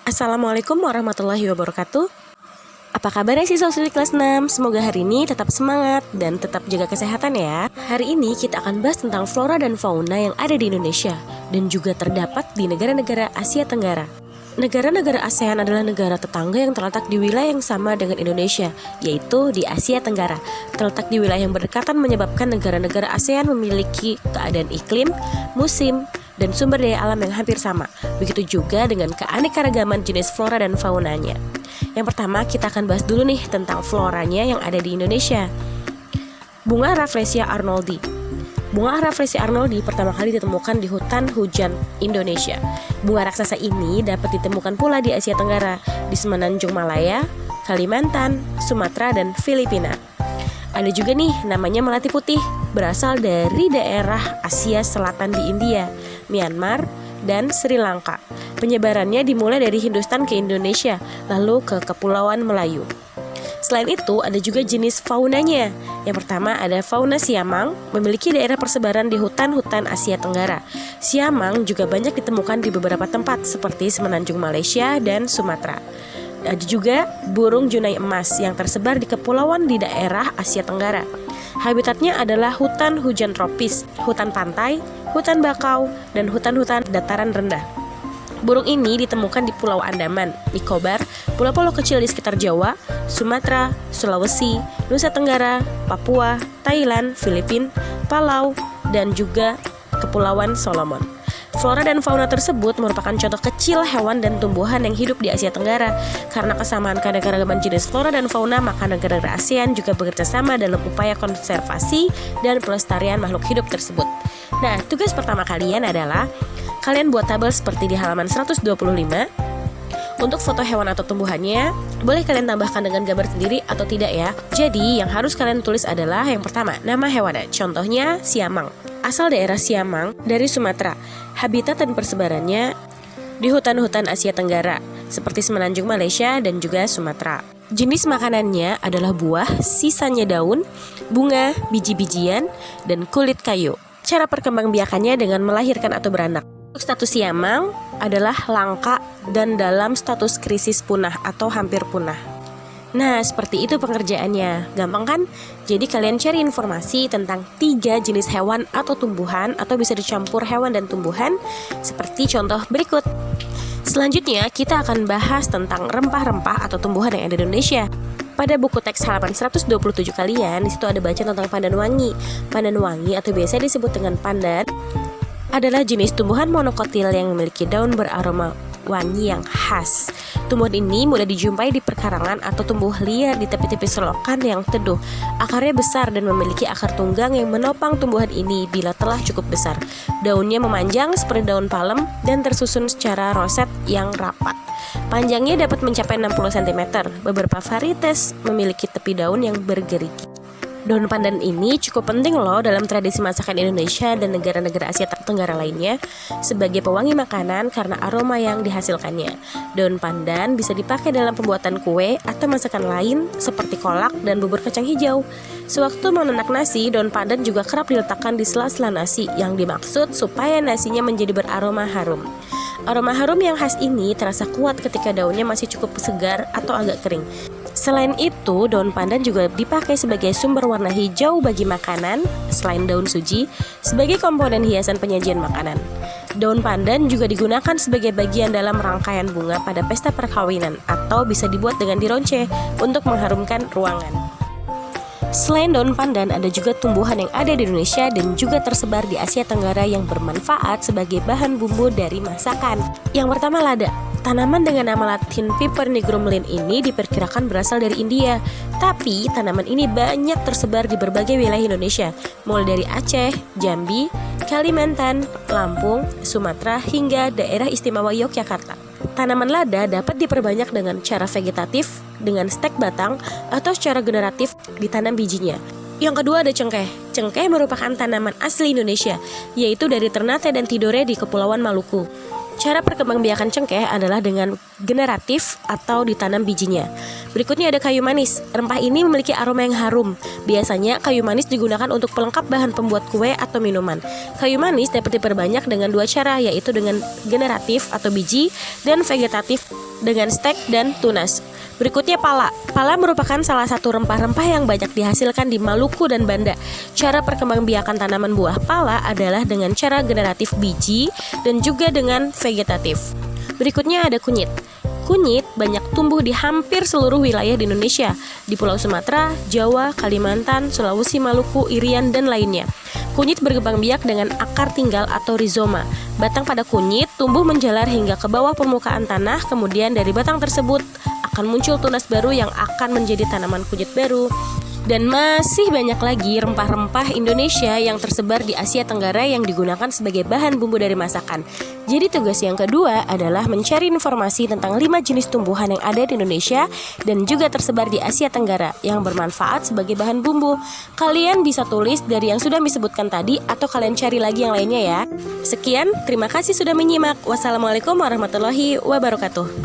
Assalamualaikum warahmatullahi wabarakatuh. Apa kabarnya siswa di kelas 6? Semoga hari ini tetap semangat dan tetap jaga kesehatan ya. Hari ini kita akan bahas tentang flora dan fauna yang ada di Indonesia dan juga terdapat di negara-negara Asia Tenggara. Negara-negara ASEAN adalah negara tetangga yang terletak di wilayah yang sama dengan Indonesia, yaitu di Asia Tenggara. Terletak di wilayah yang berdekatan menyebabkan negara-negara ASEAN memiliki keadaan iklim, musim, dan sumber daya alam yang hampir sama. Begitu juga dengan keanekaragaman jenis flora dan faunanya. Yang pertama kita akan bahas dulu nih tentang floranya yang ada di Indonesia. Bunga Rafflesia arnoldi. Bunga Rafflesia arnoldi pertama kali ditemukan di hutan hujan Indonesia. Bunga raksasa ini dapat ditemukan pula di Asia Tenggara, di Semenanjung Malaya, Kalimantan, Sumatera, dan Filipina. Ada juga nih namanya melati putih, berasal dari daerah Asia Selatan di India, Myanmar, dan Sri Lanka. Penyebarannya dimulai dari Hindustan ke Indonesia, lalu ke Kepulauan Melayu. Selain itu, ada juga jenis faunanya. Yang pertama ada fauna siamang, memiliki daerah persebaran di hutan-hutan Asia Tenggara. Siamang juga banyak ditemukan di beberapa tempat seperti Semenanjung Malaysia dan Sumatera. Ada juga burung junai emas yang tersebar di kepulauan di daerah Asia Tenggara. Habitatnya adalah hutan hujan tropis, hutan pantai, hutan bakau, dan hutan-hutan dataran rendah. Burung ini ditemukan di Pulau Andaman, Nicobar, pulau-pulau kecil di sekitar Jawa, Sumatera, Sulawesi, Nusa Tenggara, Papua, Thailand, Filipina, Palau, dan juga Kepulauan Solomon. Flora dan fauna tersebut merupakan contoh kecil hewan dan tumbuhan yang hidup di Asia Tenggara. Karena kesamaan keanekaragaman jenis flora dan fauna, maka negara-negara ASEAN juga bekerja sama dalam upaya konservasi dan pelestarian makhluk hidup tersebut. Nah, tugas pertama kalian adalah kalian buat tabel seperti di halaman 125. Untuk foto hewan atau tumbuhannya, boleh kalian tambahkan dengan gambar sendiri atau tidak ya. Jadi, yang harus kalian tulis adalah yang pertama, nama hewannya. Contohnya, siamang. Asal daerah Siamang dari Sumatera. Habitat dan persebarannya di hutan-hutan Asia Tenggara, seperti Semenanjung Malaysia dan juga Sumatera. Jenis makanannya adalah buah, sisanya daun, bunga, biji-bijian, dan kulit kayu. Cara perkembangbiakannya dengan melahirkan atau beranak. Status siamang adalah langka dan dalam status krisis punah atau hampir punah. Nah, seperti itu pengerjaannya. Gampang kan? Jadi kalian cari informasi tentang 3 jenis hewan atau tumbuhan, atau bisa dicampur hewan dan tumbuhan, seperti contoh berikut. Selanjutnya, kita akan bahas tentang rempah-rempah atau tumbuhan yang ada di Indonesia. Pada buku teks halaman 127 kalian, disitu ada baca tentang pandan wangi. Pandan wangi atau biasa disebut dengan pandan adalah jenis tumbuhan monokotil yang memiliki daun beraroma wangi yang khas. Tumbuhan ini mudah dijumpai di perkarangan atau tumbuh liar di tepi-tepi selokan yang teduh. Akarnya besar dan memiliki akar tunggang yang menopang tumbuhan ini bila telah cukup besar. Daunnya memanjang seperti daun palem dan tersusun secara roset yang rapat. Panjangnya dapat mencapai 60 cm. Beberapa varietas memiliki tepi daun yang bergerigi. Daun pandan ini cukup penting loh dalam tradisi masakan Indonesia dan negara-negara Asia Tenggara lainnya sebagai pewangi makanan karena aroma yang dihasilkannya. Daun pandan bisa dipakai dalam pembuatan kue atau masakan lain seperti kolak dan bubur kacang hijau. Sewaktu menanak nasi, daun pandan juga kerap diletakkan di sela-sela nasi yang dimaksud supaya nasinya menjadi beraroma harum. Aroma harum yang khas ini terasa kuat ketika daunnya masih cukup segar atau agak kering. Selain itu, daun pandan juga dipakai sebagai sumber warna hijau bagi makanan, selain daun suji, sebagai komponen hiasan penyajian makanan. Daun pandan juga digunakan sebagai bagian dalam rangkaian bunga pada pesta perkawinan, atau bisa dibuat dengan dironce untuk mengharumkan ruangan. Selain daun pandan, ada juga tumbuhan yang ada di Indonesia dan juga tersebar di Asia Tenggara yang bermanfaat sebagai bahan bumbu dari masakan. Yang pertama, lada. Tanaman dengan nama Latin Piper nigrum Linn ini diperkirakan berasal dari India. Tapi tanaman ini banyak tersebar di berbagai wilayah Indonesia, mulai dari Aceh, Jambi, Kalimantan, Lampung, Sumatera, hingga daerah istimewa Yogyakarta. Tanaman lada dapat diperbanyak dengan cara vegetatif, dengan stek batang, atau secara generatif ditanam bijinya. Yang kedua ada cengkeh. Cengkeh merupakan tanaman asli Indonesia, yaitu dari Ternate dan Tidore di Kepulauan Maluku. Cara perkembangbiakan cengkeh adalah dengan generatif atau ditanam bijinya. Berikutnya ada kayu manis. Rempah ini memiliki aroma yang harum. Biasanya kayu manis digunakan untuk pelengkap bahan pembuat kue atau minuman. Kayu manis dapat diperbanyak dengan dua cara, yaitu dengan generatif atau biji dan vegetatif dengan stek dan tunas. Berikutnya pala. Pala merupakan salah satu rempah-rempah yang banyak dihasilkan di Maluku dan Banda. Cara perkembangbiakan tanaman buah pala adalah dengan cara generatif biji dan juga dengan vegetatif. Berikutnya ada kunyit. Kunyit banyak tumbuh di hampir seluruh wilayah di Indonesia, di Pulau Sumatera, Jawa, Kalimantan, Sulawesi, Maluku, Irian, dan lainnya. Kunyit berkembang biak dengan akar tinggal atau rizoma. Batang pada kunyit tumbuh menjalar hingga ke bawah permukaan tanah, kemudian dari batang tersebut akan muncul tunas baru yang akan menjadi tanaman kunyit baru. Dan masih banyak lagi rempah-rempah Indonesia yang tersebar di Asia Tenggara yang digunakan sebagai bahan bumbu dari masakan. Jadi tugas yang kedua adalah mencari informasi tentang 5 jenis tumbuhan yang ada di Indonesia dan juga tersebar di Asia Tenggara yang bermanfaat sebagai bahan bumbu. Kalian bisa tulis dari yang sudah disebutkan tadi atau kalian cari lagi yang lainnya ya. Sekian, terima kasih sudah menyimak. Wassalamualaikum warahmatullahi wabarakatuh.